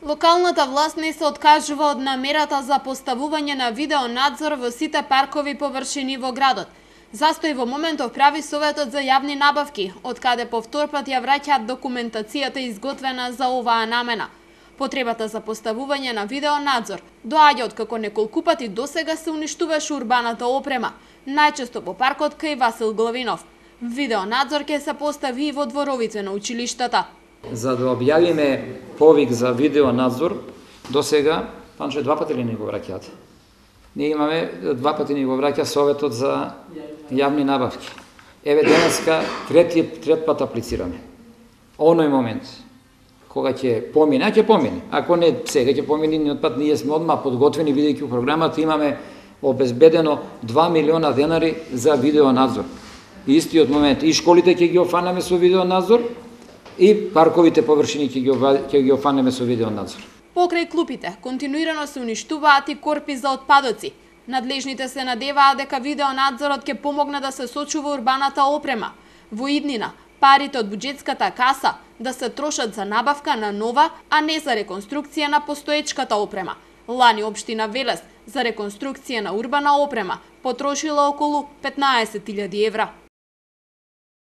Локалната власт не се откажува од намерата за поставување на видеонадзор во сите паркови површини во градот. Застој во моментов прави Советот за јавни набавки, од каде повторпат ја враќаат документацијата изготвена за оваа намена. Потребата за поставување на видеонадзор доаѓа од како неколку пати досега се уништуваше урбаната опрема, најчесто по паркот кај Васил Главинов. Видеонадзор ќе се постави и во дворовите на училиштата. За да објавиме повик за видеонадзор, до сега, Панче, 2 пати ли ни го враќаат? Ние имаме 2 пати ни го враќа Советот за јавни набавки. Еве денеска трет пат аплицираме. Оној момент, кога ќе помине, ќе помине. Ако не сега ќе помине, ни пат ние сме одма подготвени, бидејќи у програмата имаме обезбедено 2 милиона денари за видеонадзор. Истиот момент, и школите ќе ги офанеме со видеонадзор, и парковите површини ќе ги офанеме со видеонадзор. Покрај клупите, континуирано се уништуваат и корпи за отпадоци. Надлежните се надеваат дека видеонадзорот ќе помогне да се сочува урбаната опрема. Во иднина, парите од буџетската каса да се трошат за набавка на нова, а не за реконструкција на постоечката опрема. Лани општина Велес за реконструкција на урбана опрема потрошила околу 15.000 евра.